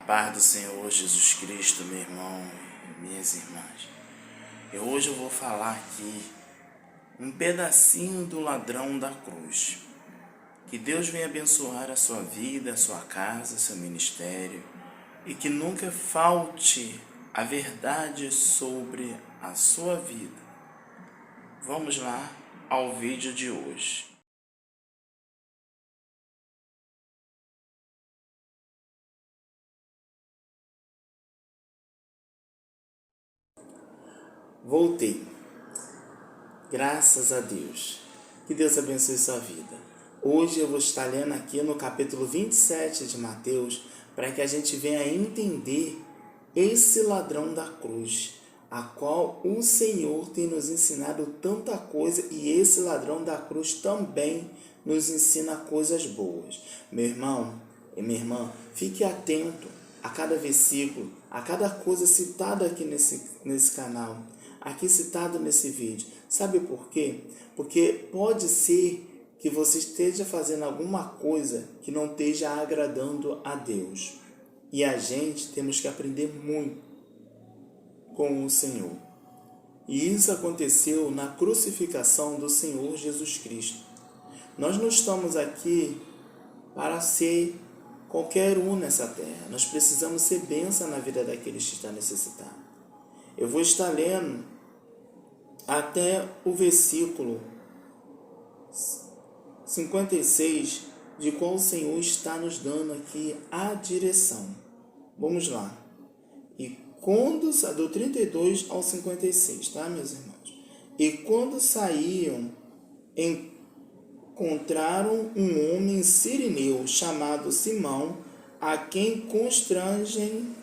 paz do Senhor Jesus Cristo, meu irmão e minhas irmãs. Hoje eu vou falar aqui um pedacinho do ladrão da cruz. Que Deus venha abençoar a sua vida, a sua casa, seu ministério, e que nunca falte a verdade sobre a sua vida. Vamos lá ao vídeo de hoje. Voltei. Graças a Deus. Que Deus abençoe sua vida. Hoje eu vou estar lendo aqui no capítulo 27 de Mateus, para que a gente venha entender esse ladrão da cruz, a qual o Senhor tem nos ensinado tanta coisa, e esse ladrão da cruz também nos ensina coisas boas. Meu irmão e minha irmã, fique atento a cada versículo, a cada coisa citada aqui nesse canal, aqui citado nesse vídeo. Sabe por quê? Porque pode ser que você esteja fazendo alguma coisa que não esteja agradando a Deus. E a gente temos que aprender muito com o Senhor. E isso aconteceu na crucificação do Senhor Jesus Cristo. Nós não estamos aqui para ser qualquer um nessa terra. Nós precisamos ser bênção na vida daqueles que estão necessitados. Eu vou estar lendo até o versículo 56, de qual o Senhor está nos dando aqui a direção. Vamos lá. E quando, do 32 ao 56, tá, meus irmãos? E quando saíam, encontraram um homem sirineu chamado Simão, a quem constrangeram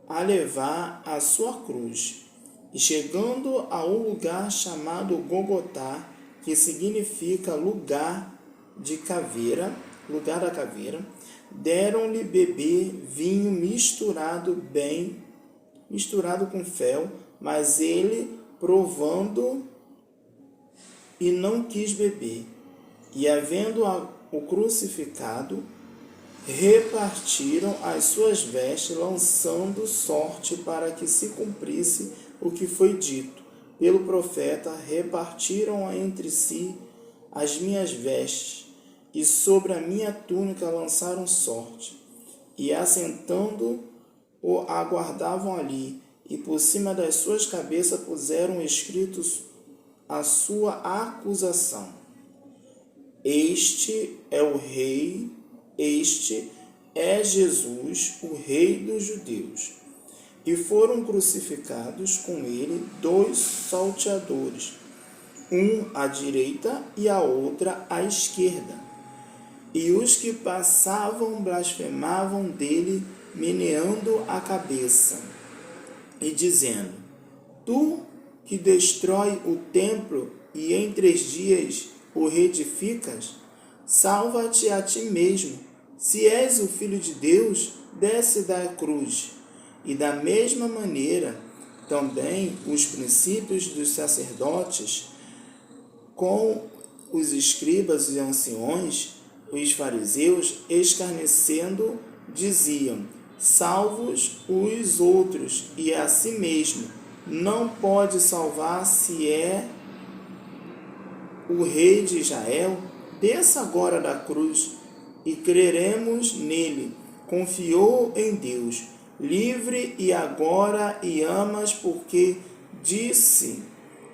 a levar a sua cruz. E chegando a um lugar chamado Gogotá, que significa lugar da caveira, deram-lhe beber vinho misturado com fel, mas ele, provando, e não quis beber. E havendo o crucificado, repartiram as suas vestes, lançando sorte para que se cumprisse o que foi dito pelo profeta: repartiram entre si as minhas vestes, e sobre a minha túnica lançaram sorte. E assentando-o aguardavam ali, e por cima das suas cabeças puseram escritos a sua acusação: Este é o Rei, este é Jesus, o Rei dos Judeus. E foram crucificados com ele 2 salteadores, um à direita e a outra à esquerda. E os que passavam blasfemavam dele, meneando a cabeça e dizendo: Tu que destrói o templo e em 3 dias o reedificas, salva-te a ti mesmo. Se és o Filho de Deus, desce da cruz. E da mesma maneira, também os princípios dos sacerdotes, com os escribas e anciões, os fariseus, escarnecendo, diziam: Salvos os outros, e a si mesmo não pode salvar, se é o Rei de Israel. Desça agora da cruz e creremos nele. Confiou em Deus, livre e agora e amas, porque disse: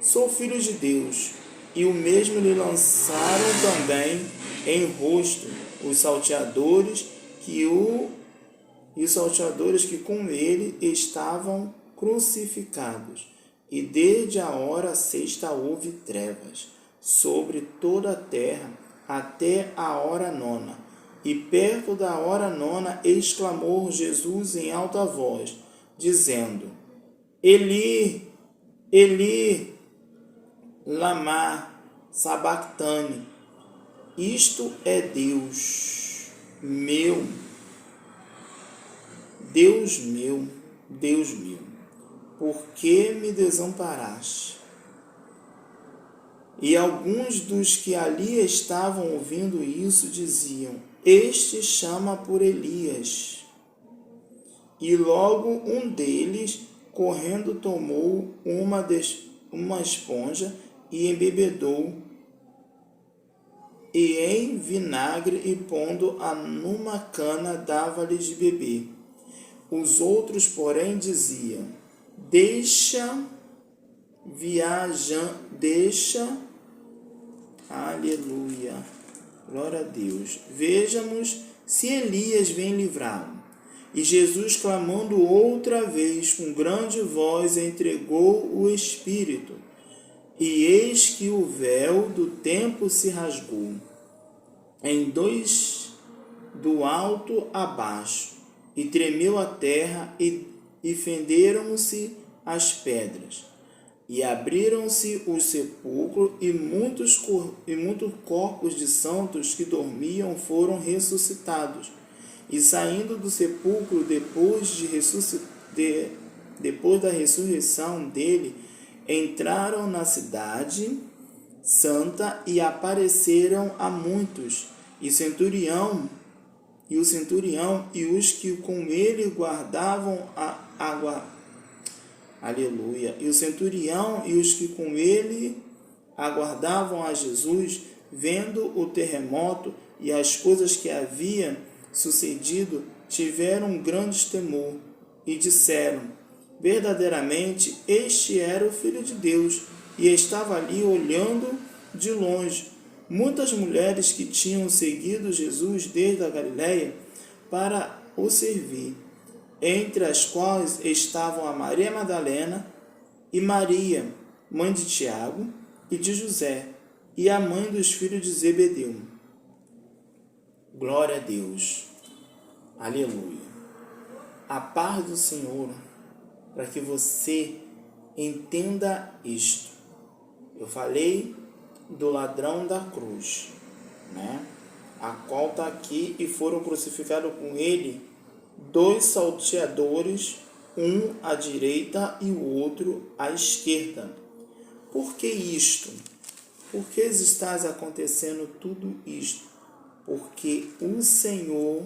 Sou filho de Deus. E o mesmo lhe lançaram também em rosto os salteadores que com ele estavam crucificados. E desde a hora 6 houve trevas sobre toda a terra até a hora 9. E perto da hora 9 exclamou Jesus em alta voz, dizendo: Eli, Eli, lama sabactani. Isto é: Deus meu, Deus meu, por que me desamparaste? E alguns dos que ali estavam ouvindo isso diziam: Este chama por Elias. E logo um deles, correndo, tomou uma esponja e embebedou e em vinagre e pondo-a numa cana dava-lhes de beber. Os outros, porém, diziam: aleluia, glória a Deus, vejamos se Elias vem livrá-lo. E Jesus, clamando outra vez com grande voz, entregou o Espírito. E eis que o véu do templo se rasgou em dois, do alto a baixo, e tremeu a terra, e fenderam-se as pedras, e abriram-se os sepulcros, e muitos corpos de santos que dormiam foram ressuscitados. E saindo do sepulcro, depois da ressurreição dele, entraram na cidade santa e apareceram a muitos. E o centurião e os que com ele guardavam aleluia. E o centurião e os que com ele aguardavam a Jesus, vendo o terremoto e as coisas que havia sucedido, tiveram um grande temor e disseram: verdadeiramente este era o Filho de Deus. E estava ali olhando de longe muitas mulheres que tinham seguido Jesus desde a Galiléia para o servir, entre as quais estavam a Maria Madalena e Maria, mãe de Tiago e de José, e a mãe dos filhos de Zebedeu. Glória a Deus. Aleluia. A paz do Senhor, para que você entenda isto. Eu falei do ladrão da cruz, né? A qual está aqui, e foram crucificados com ele 2 salteadores, um à direita e o outro à esquerda. Por que isto? Por que está acontecendo tudo isto? Porque o Senhor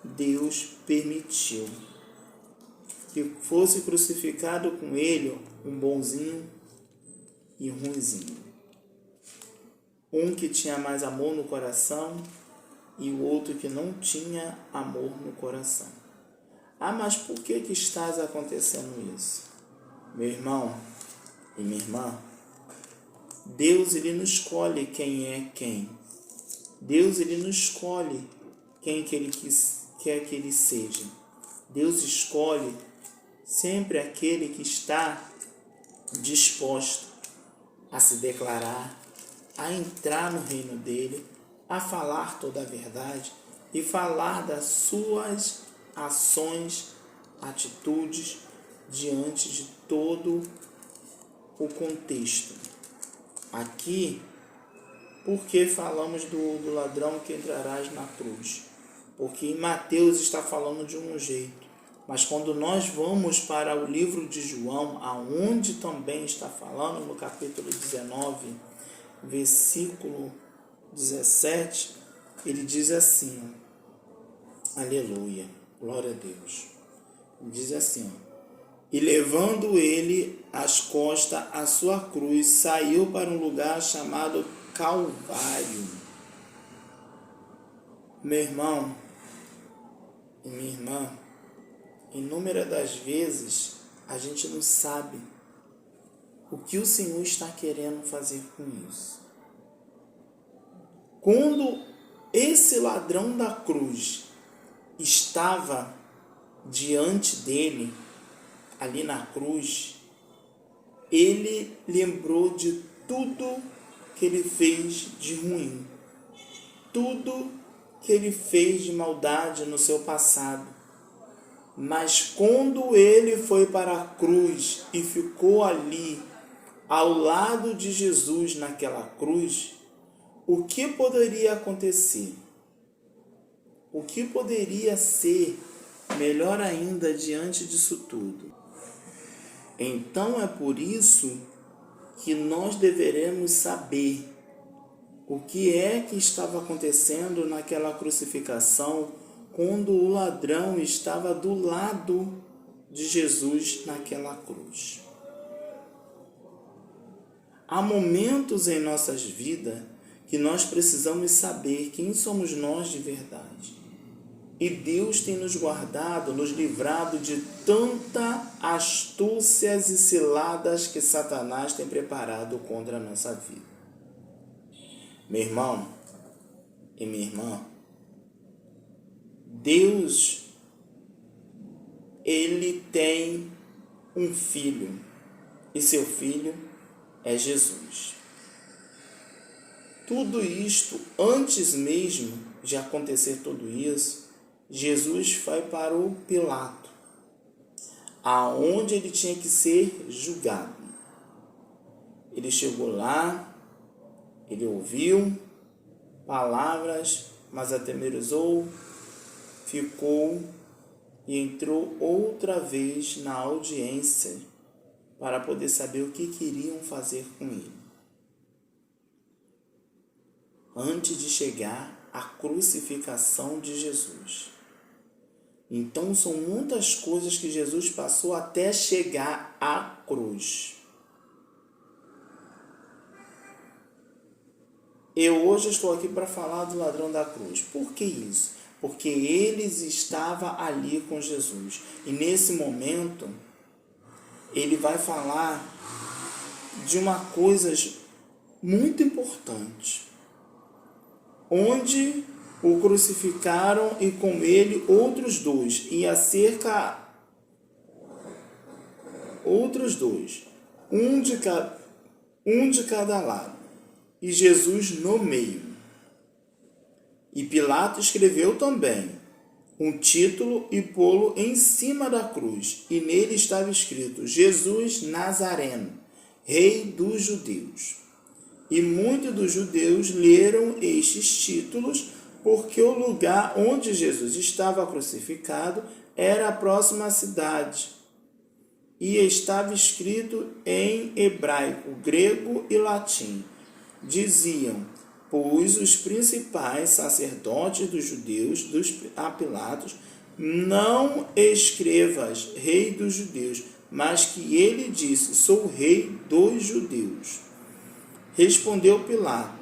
Deus permitiu que fosse crucificado com ele um bonzinho e um ruinzinho. Um que tinha mais amor no coração e o outro que não tinha amor no coração. Ah, mas por que está acontecendo isso? Meu irmão e minha irmã, Deus, ele não escolhe quem é quem. Deus, ele não escolhe quem que ele quer que ele seja. Deus escolhe sempre aquele que está disposto a se declarar, a entrar no reino dele, a falar toda a verdade e falar das suas ações, atitudes diante de todo o contexto. Aqui, por que falamos do ladrão que entrarás na cruz? Porque em Mateus está falando de um jeito, mas quando nós vamos para o livro de João, aonde também está falando no capítulo 19, versículo 17, ele diz assim, aleluia, glória a Deus, ele diz assim, e levando ele às costas a sua cruz, saiu para um lugar chamado Calvário. Meu irmão e minha irmã, inúmeras das vezes a gente não sabe o que o Senhor está querendo fazer com isso. Quando esse ladrão da cruz estava diante dele, ali na cruz, ele lembrou de tudo que ele fez de ruim, tudo que ele fez de maldade no seu passado. Mas quando ele foi para a cruz e ficou ali, ao lado de Jesus naquela cruz, o que poderia acontecer? O que poderia ser melhor ainda diante disso tudo? Então é por isso que nós deveremos saber o que é que estava acontecendo naquela crucificação quando o ladrão estava do lado de Jesus naquela cruz. Há momentos em nossas vidas que nós precisamos saber quem somos nós de verdade. E Deus tem nos guardado, nos livrado de tanta astúcias e ciladas que Satanás tem preparado contra a nossa vida. Meu irmão e minha irmã, Deus, Ele tem um filho, e seu filho é Jesus. Tudo isto, antes mesmo de acontecer tudo isso, Jesus foi para o Pilato, aonde ele tinha que ser julgado. Ele chegou lá, ele ouviu palavras, mas atemorizou, ficou e entrou outra vez na audiência para poder saber o que queriam fazer com ele. Antes de chegar à crucificação de Jesus. Então são muitas coisas que Jesus passou até chegar à cruz. Eu hoje estou aqui para falar do ladrão da cruz. Por que isso? Porque eles estavam ali com Jesus. E nesse momento, ele vai falar de uma coisa muito importante. Onde o crucificaram e com ele outros dois. E acerca outros dois. Um de cada lado. E Jesus no meio. E Pilato escreveu também um título e pô-lo em cima da cruz. E nele estava escrito: Jesus Nazareno, Rei dos Judeus. E muitos dos judeus leram estes títulos porque o lugar onde Jesus estava crucificado era a próxima cidade. E estava escrito em hebraico, grego e latim. Diziam, pois os principais sacerdotes dos judeus, a Pilatos, não escrevas rei dos judeus, mas que ele disse, sou rei dos judeus. Respondeu Pilato,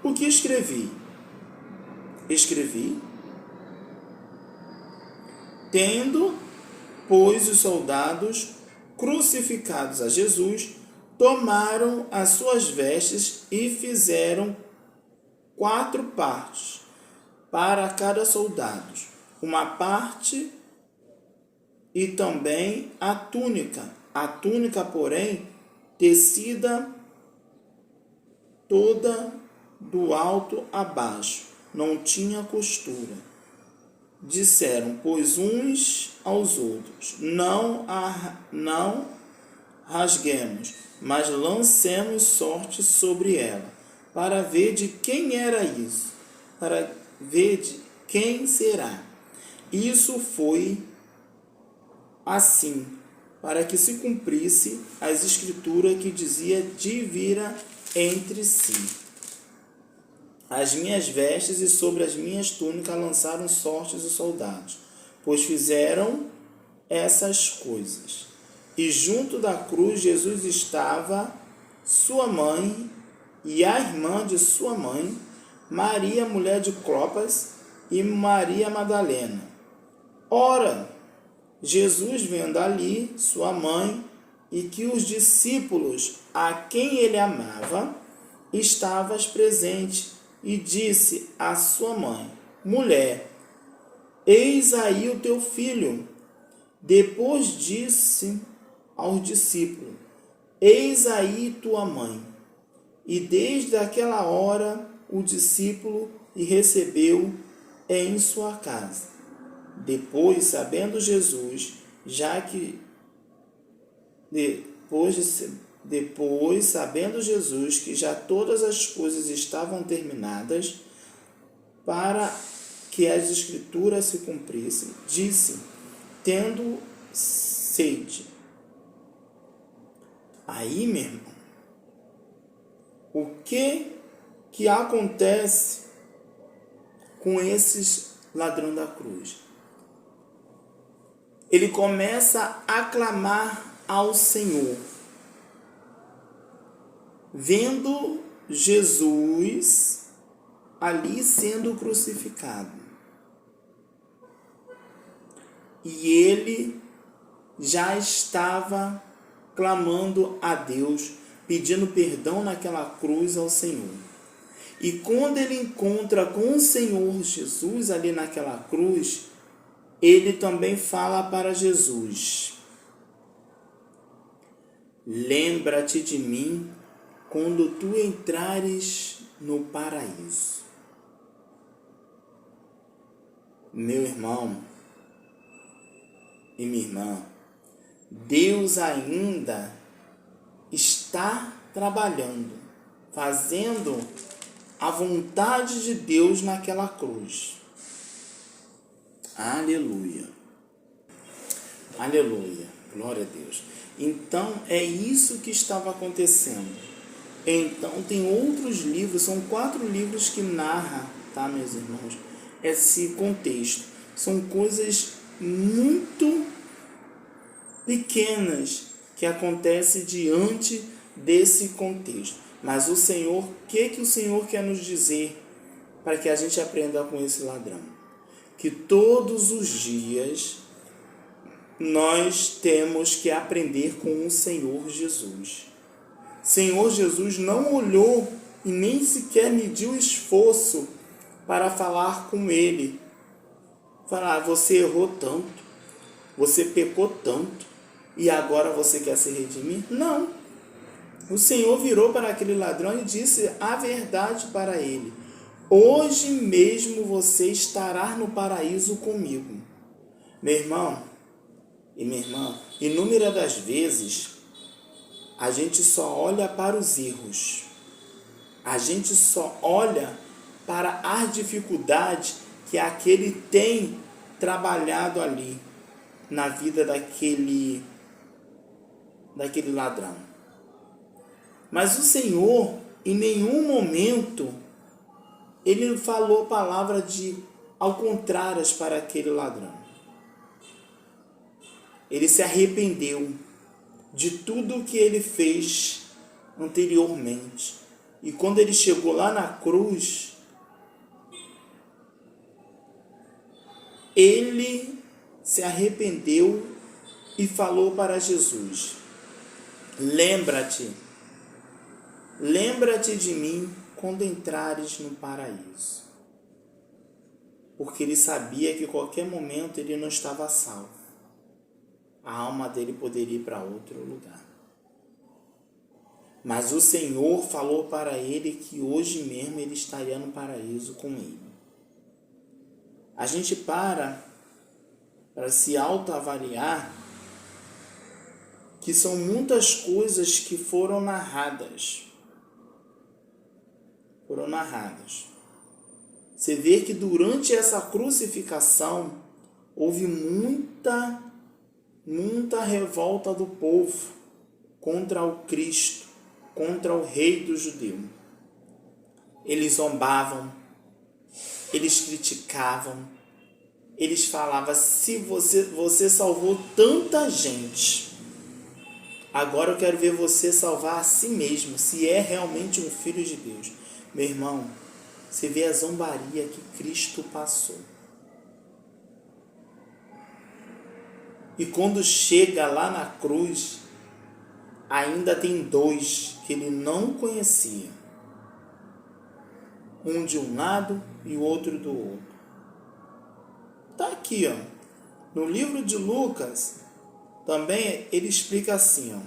o que escrevi? Escrevi, tendo, pois, os soldados crucificados a Jesus, tomaram as suas vestes e fizeram 4 partes para cada soldado, uma parte e também a túnica, porém, tecida toda do alto a baixo, não tinha costura. Disseram, pois, uns aos outros, não rasguemos, mas lancemos sorte sobre ela, para ver de quem era isso, para ver de quem será. Isso foi assim, para que se cumprisse as escrituras que dizia divida entre si. As minhas vestes e sobre as minhas túnicas lançaram sortes os soldados, pois fizeram essas coisas. E junto da cruz Jesus estava sua mãe e a irmã de sua mãe, Maria, mulher de Clopas, e Maria Madalena. Ora, Jesus vendo ali sua mãe e que os discípulos a quem ele amava estavam presentes e disse à sua mãe, mulher, eis aí o teu filho. Depois disse aos discípulos, eis aí tua mãe. E desde aquela hora o discípulo e recebeu em sua casa. Depois, sabendo Jesus, sabendo Jesus que já todas as coisas estavam terminadas, para que as escrituras se cumprissem, disse, tendo sede. Aí, meu irmão, o que que acontece com esses ladrões da cruz? Ele começa a clamar ao Senhor, vendo Jesus ali sendo crucificado. E ele já estava clamando a Deus, pedindo perdão naquela cruz ao Senhor. E quando ele encontra com o Senhor Jesus ali naquela cruz, ele também fala para Jesus: lembra-te de mim quando tu entrares no paraíso. Meu irmão e minha irmã, Deus ainda está trabalhando, fazendo a vontade de Deus naquela cruz. Aleluia. Aleluia. Glória a Deus. Então, é isso que estava acontecendo. Então, tem outros livros, são 4 livros que narram, tá, meus irmãos, esse contexto. São coisas muito pequenas que acontecem diante desse contexto. Mas o Senhor, o que o Senhor quer nos dizer para que a gente aprenda com esse ladrão? Que todos os dias nós temos que aprender com o Senhor Jesus. Senhor Jesus não olhou e nem sequer mediu esforço para falar com ele. Falar, você errou tanto, você pecou tanto, e agora você quer se redimir? Não. O Senhor virou para aquele ladrão e disse a verdade para ele: hoje mesmo você estará no paraíso comigo. Meu irmão e minha irmã, inúmeras das vezes a gente só olha para os erros, a gente só olha para as dificuldades que aquele tem trabalhado ali na vida daquele ladrão. Mas o Senhor, em nenhum momento, ele falou palavra ao contrário para aquele ladrão. Ele se arrependeu de tudo o que ele fez anteriormente. E quando ele chegou lá na cruz, ele se arrependeu e falou para Jesus: lembra-te de mim quando entrares no paraíso. Porque ele sabia que a qualquer momento ele não estava salvo. A alma dele poderia ir para outro lugar. Mas o Senhor falou para ele que hoje mesmo ele estaria no paraíso com ele. A gente para se autoavaliar que são muitas coisas que foram narradas. Você vê que durante essa crucificação houve muita revolta do povo contra o Cristo, contra o Rei dos Judeus. Eles zombavam, eles criticavam, eles falavam: se você salvou tanta gente, agora eu quero ver você salvar a si mesmo, se é realmente um filho de Deus. Meu irmão, você vê a zombaria que Cristo passou. E quando chega lá na cruz, ainda tem 2 que ele não conhecia. Um de um lado e o outro do outro. Está aqui, ó. No livro de Lucas, também ele explica assim, ó.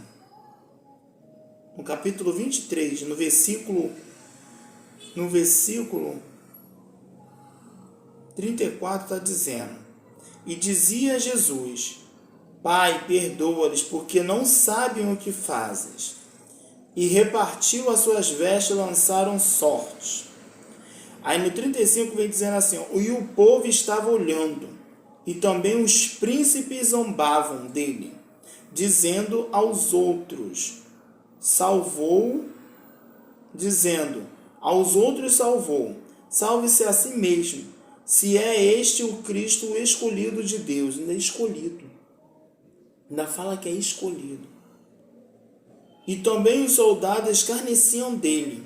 No capítulo 23, no versículo 34, está dizendo: e dizia Jesus: Pai, perdoa-lhes, porque não sabem o que fazes. E repartiu as suas vestes e lançaram sortes. Aí no 35 vem dizendo assim: e o povo estava olhando, e também os príncipes zombavam dele, dizendo aos outros: salvou, dizendo: aos outros salvou. Salve-se a si mesmo, se é este o Cristo, o escolhido de Deus. Ainda é escolhido. Ainda fala que é escolhido. E também os soldados escarneciam dele,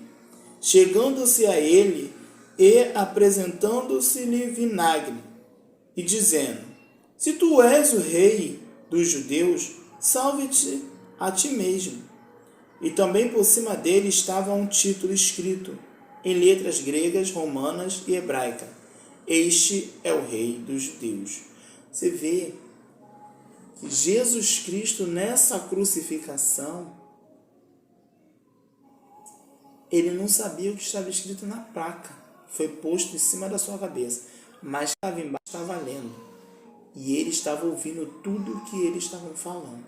chegando-se a ele e apresentando-se-lhe vinagre, e dizendo: se tu és o rei dos judeus, salve-te a ti mesmo. E também por cima dele estava um título escrito em letras gregas, romanas e hebraicas: este é o rei dos judeus. Você vê que Jesus Cristo, nessa crucificação, ele não sabia o que estava escrito na placa, foi posto em cima da sua cabeça, mas estava embaixo, estava lendo, e ele estava ouvindo tudo o que eles estavam falando.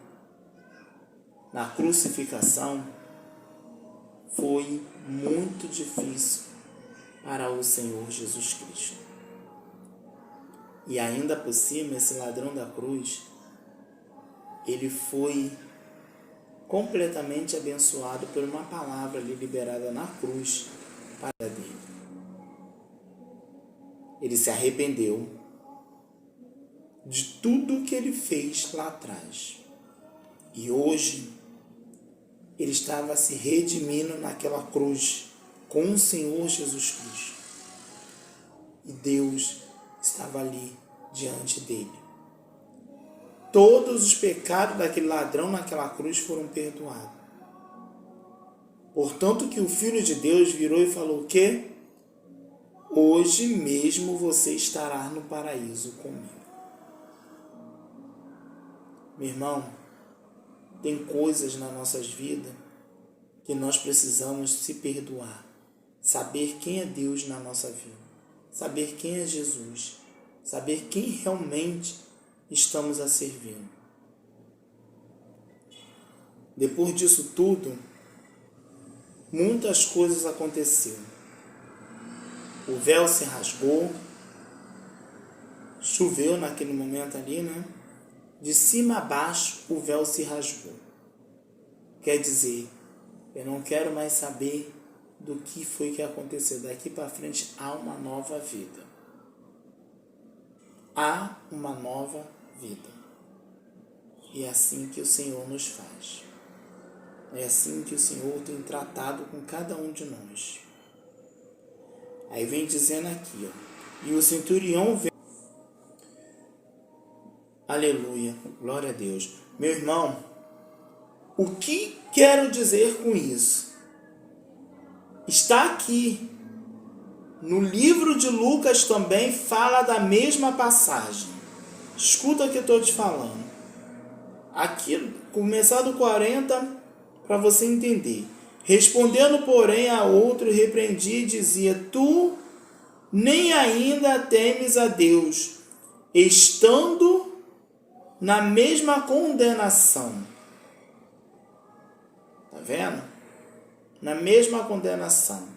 Na crucificação foi muito difícil para o Senhor Jesus Cristo. E ainda por cima, esse ladrão da cruz, ele foi completamente abençoado por uma palavra ali liberada na cruz para dele. Ele se arrependeu de tudo que ele fez lá atrás. E hoje ele estava se redimindo naquela cruz com o Senhor Jesus Cristo. E Deus estava ali diante dele. Todos os pecados daquele ladrão naquela cruz foram perdoados. Portanto que o Filho de Deus virou e falou o quê? Hoje mesmo você estará no paraíso comigo. Meu irmão, tem coisas nas nossas vidas que nós precisamos se perdoar. Saber quem é Deus na nossa vida. Saber quem é Jesus. Saber quem realmente estamos a servir. Depois disso tudo, muitas coisas aconteceram. O véu se rasgou, choveu naquele momento ali, né? De cima a baixo, o véu se rasgou. Quer dizer, eu não quero mais saber do que foi que aconteceu. Daqui para frente há uma nova vida. Há uma nova vida. E é assim que o Senhor nos faz. É assim que o Senhor tem tratado com cada um de nós. Aí vem dizendo aqui, ó. E o centurião veio. Aleluia, glória a Deus. Meu irmão, o que quero dizer com isso? Está aqui. No livro de Lucas também fala da mesma passagem. Escuta o que eu estou te falando. Aqui, começar do 40, para você entender. Respondendo, porém, a outro, repreendia e dizia: tu nem ainda temes a Deus, estando na mesma condenação. Tá vendo? Na mesma condenação.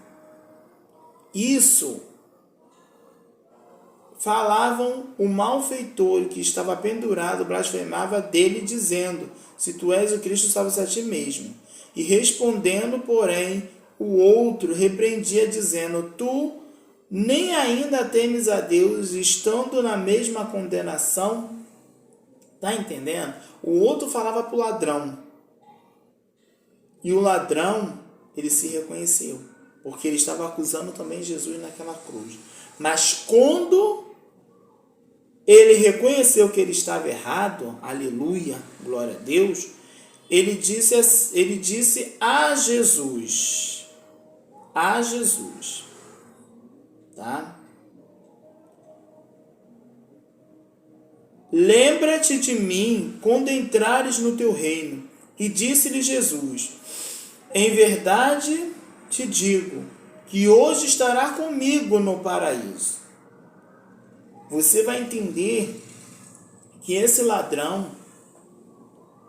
Isso falavam o malfeitor que estava pendurado, blasfemava dele, dizendo: se tu és o Cristo, salva-se a ti mesmo. E respondendo, porém, o outro repreendia, dizendo: tu nem ainda temes a Deus, estando na mesma condenação. Tá entendendo? O outro falava para o ladrão. E o ladrão, ele se reconheceu, porque ele estava acusando também Jesus naquela cruz. Mas quando ele reconheceu que ele estava errado, aleluia, glória a Deus, ele disse a Jesus, tá? Lembra-te de mim quando entrares no teu reino. E disse-lhe Jesus: em verdade te digo que hoje estará comigo no paraíso. Você vai entender que esse ladrão,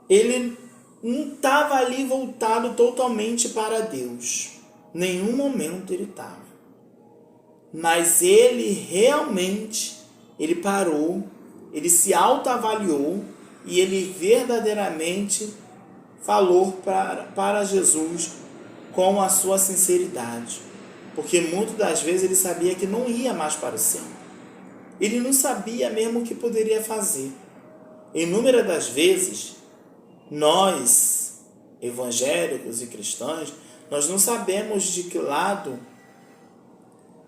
ele não estava ali voltado totalmente para Deus. Nenhum momento ele estava. Mas ele realmente, ele parou, ele se autoavaliou e ele verdadeiramente falou para Jesus com a sua sinceridade. Porque muitas das vezes ele sabia que não ia mais para o céu. Ele não sabia mesmo o que poderia fazer. Inúmeras das vezes, nós, evangélicos e cristãos, nós não sabemos de que lado.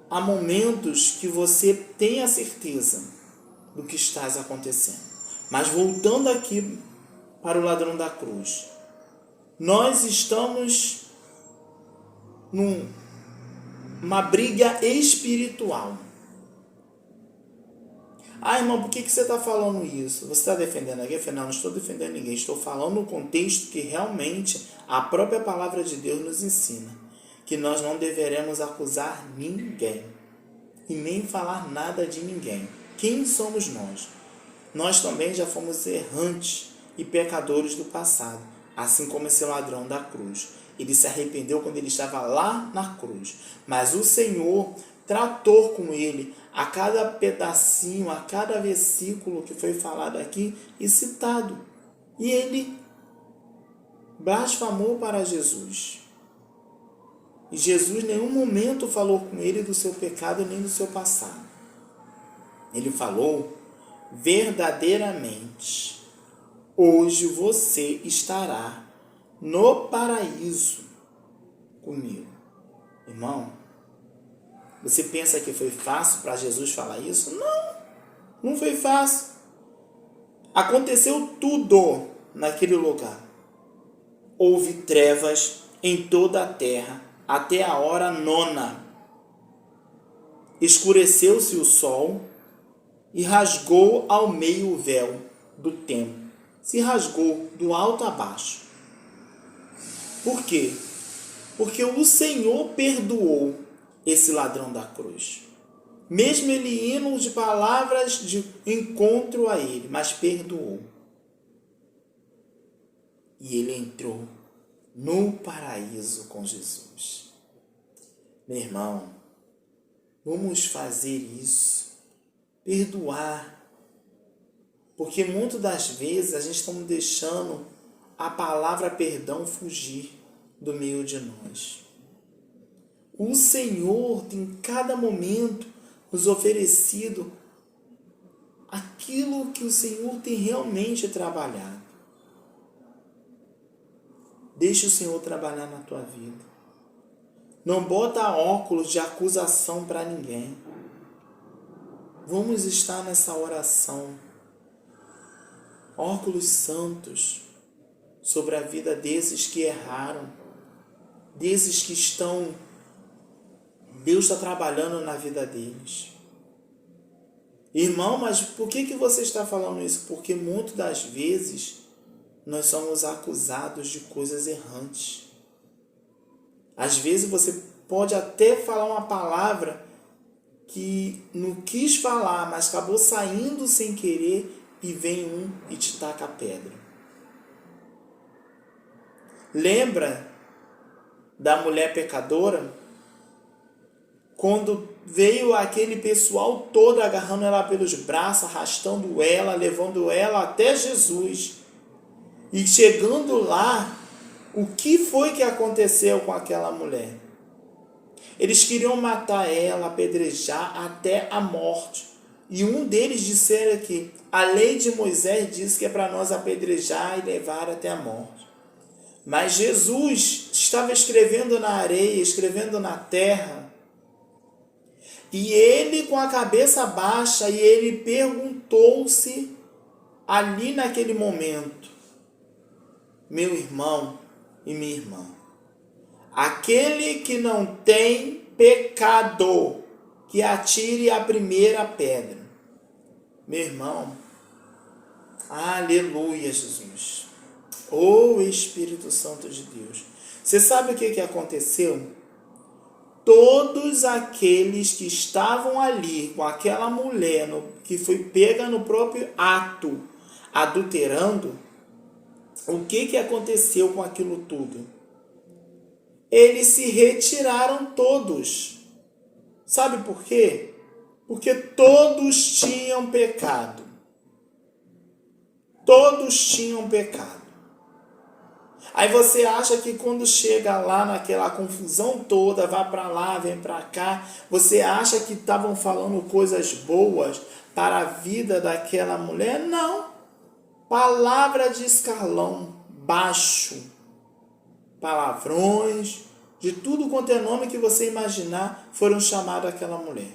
Há momentos que você tem a certeza do que está acontecendo. Mas voltando aqui para o ladrão da cruz, nós estamos numa briga espiritual. Ah, irmão, por que você está falando isso? Você está defendendo alguém? Eu falei, não estou defendendo ninguém. Estou falando no contexto que realmente a própria palavra de Deus nos ensina. Que nós não deveremos acusar ninguém. E nem falar nada de ninguém. Quem somos nós? Nós também já fomos errantes e pecadores do passado. Assim como esse ladrão da cruz. Ele se arrependeu quando ele estava lá na cruz. Mas o Senhor tratou com ele a cada pedacinho, a cada versículo que foi falado aqui e citado. E ele blasfemou para Jesus. E Jesus em nenhum momento falou com ele do seu pecado nem do seu passado. Ele falou, verdadeiramente, hoje você estará no paraíso comigo. Irmão, você pensa que foi fácil para Jesus falar isso? Não, não foi fácil. Aconteceu tudo naquele lugar. Houve trevas em toda a terra até a hora 9. Escureceu-se o sol e rasgou ao meio o véu do templo. Se rasgou do alto a baixo. Por quê? Porque o Senhor perdoou esse ladrão da cruz. Mesmo ele indo de palavras de encontro a ele, mas perdoou. E ele entrou no paraíso com Jesus. Meu irmão, vamos fazer isso. Perdoar. Porque muitas das vezes a gente está deixando a palavra perdão fugir do meio de nós. O Senhor tem em cada momento nos oferecido aquilo que o Senhor tem realmente trabalhado. Deixa o Senhor trabalhar na tua vida. Não bota óculos de acusação para ninguém. Vamos estar nessa oração. Óculos santos sobre a vida desses que erraram. Desses que estão... Deus está trabalhando na vida deles. Irmão, mas por que você está falando isso? Porque muitas das vezes nós somos acusados de coisas errantes. Às vezes você pode até falar uma palavra que não quis falar, mas acabou saindo sem querer e vem um e te taca a pedra. Lembra da mulher pecadora? Quando veio aquele pessoal todo agarrando ela pelos braços, arrastando ela, levando ela até Jesus. E chegando lá, o que foi que aconteceu com aquela mulher? Eles queriam matar ela, apedrejar até a morte. E um deles disseram que a lei de Moisés diz que é para nós apedrejar e levar até a morte. Mas Jesus estava escrevendo na areia, escrevendo na terra. E ele com a cabeça baixa, e ele perguntou-se ali naquele momento, meu irmão e minha irmã, aquele que não tem pecado, que atire a primeira pedra. Meu irmão, aleluia, Jesus. Ô Espírito Santo de Deus. Você sabe o que aconteceu? Todos aqueles que estavam ali com aquela mulher que foi pega no próprio ato, adulterando, o que aconteceu com aquilo tudo? Eles se retiraram todos. Sabe por quê? Porque todos tinham pecado. Todos tinham pecado. Aí você acha que quando chega lá naquela confusão toda, vai para lá, vem para cá, você acha que estavam falando coisas boas para a vida daquela mulher? Não. Palavra de escalão baixo, palavrões, de tudo quanto é nome que você imaginar, foram chamados aquela mulher.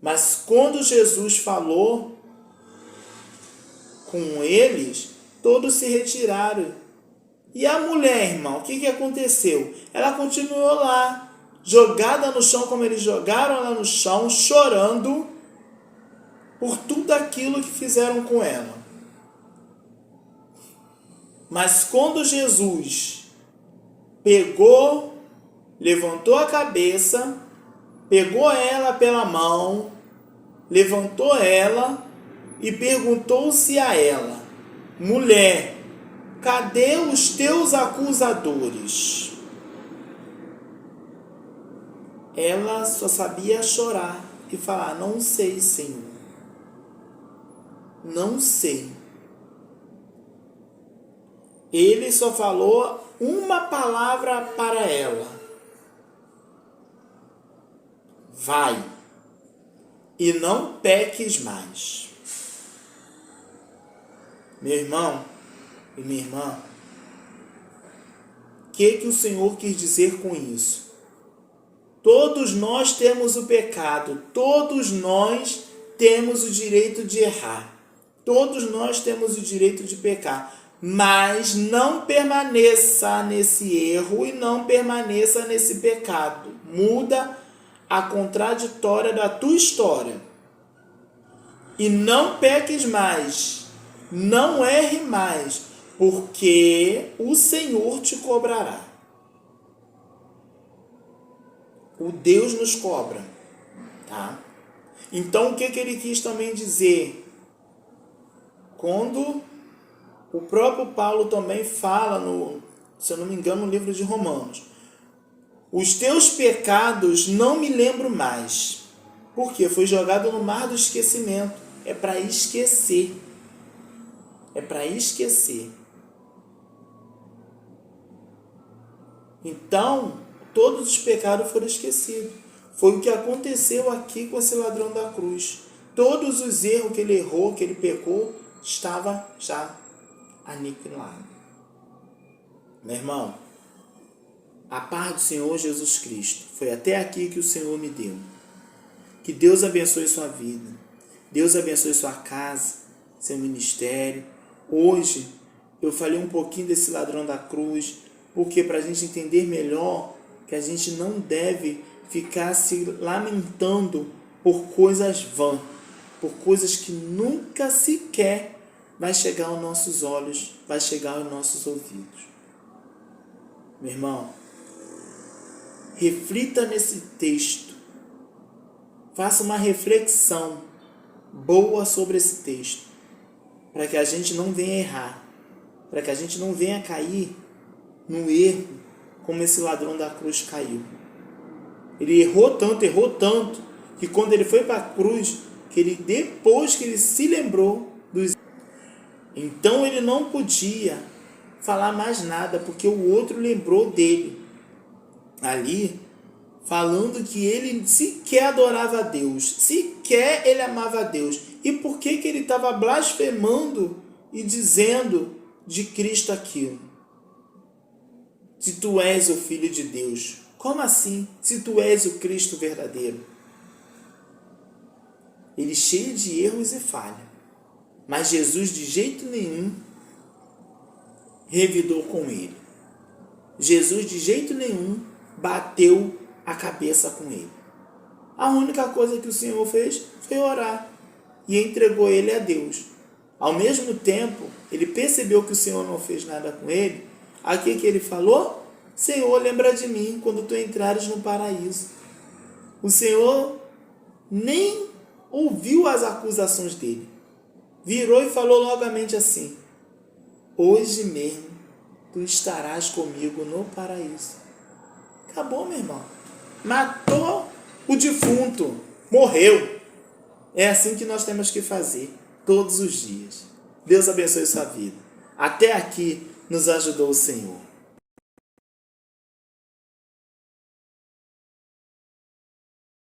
Mas quando Jesus falou com eles, todos se retiraram. E a mulher, irmão, o que aconteceu? Ela continuou lá, jogada no chão, como eles jogaram ela no chão, chorando por tudo aquilo que fizeram com ela. Mas quando Jesus pegou, levantou a cabeça, pegou ela pela mão, levantou ela e perguntou-se a ela: mulher, cadê os teus acusadores? Ela só sabia chorar e falar: não sei, Senhor. Não sei. Ele só falou uma palavra para ela: vai e não peques mais. Meu irmão e minha irmã, o que o Senhor quis dizer com isso? Todos nós temos o pecado, todos nós temos o direito de errar, todos nós temos o direito de pecar, mas não permaneça nesse erro e não permaneça nesse pecado. Muda a contraditória da tua história. E não peques mais, não erre mais, porque o Senhor te cobrará. O Deus nos cobra, tá? Então, o que ele quis também dizer? Quando o próprio Paulo também fala, se eu não me engano, no livro de Romanos: os teus pecados não me lembro mais. Por quê? Foi jogado no mar do esquecimento. É para esquecer. É para esquecer. Então, todos os pecados foram esquecidos. Foi o que aconteceu aqui com esse ladrão da cruz. Todos os erros que ele errou, que ele pecou, estava já aniquilado. Meu irmão, a paz do Senhor Jesus Cristo. Foi até aqui que o Senhor me deu. Que Deus abençoe sua vida. Deus abençoe sua casa, seu ministério. Hoje eu falei um pouquinho desse ladrão da cruz, porque para a gente entender melhor que a gente não deve ficar se lamentando por coisas vãs, por coisas que nunca sequer vai chegar aos nossos olhos, vai chegar aos nossos ouvidos. Meu irmão, reflita nesse texto. Faça uma reflexão boa sobre esse texto, para que a gente não venha errar, para que a gente não venha cair no erro como esse ladrão da cruz caiu. Ele errou tanto, que quando ele foi para a cruz, depois que ele se lembrou dos... Então ele não podia falar mais nada, porque o outro lembrou dele. Ali, falando que ele sequer adorava a Deus, sequer ele amava a Deus. E por que ele estava blasfemando e dizendo de Cristo aquilo? Se tu és o Filho de Deus. Como assim? Se tu és o Cristo verdadeiro. Ele cheio de erros e falha. Mas Jesus de jeito nenhum revidou com ele. Jesus de jeito nenhum bateu a cabeça com ele. A única coisa que o Senhor fez foi orar e entregou ele a Deus. Ao mesmo tempo, ele percebeu que o Senhor não fez nada com ele. Aqui que ele falou: Senhor, lembra de mim quando tu entrares no paraíso. O Senhor nem ouviu as acusações dele. Virou e falou logamente assim: hoje mesmo tu estarás comigo no paraíso. Acabou, meu irmão. Matou o defunto. Morreu. É assim que nós temos que fazer todos os dias. Deus abençoe sua vida. Até aqui Nos ajudou o Senhor.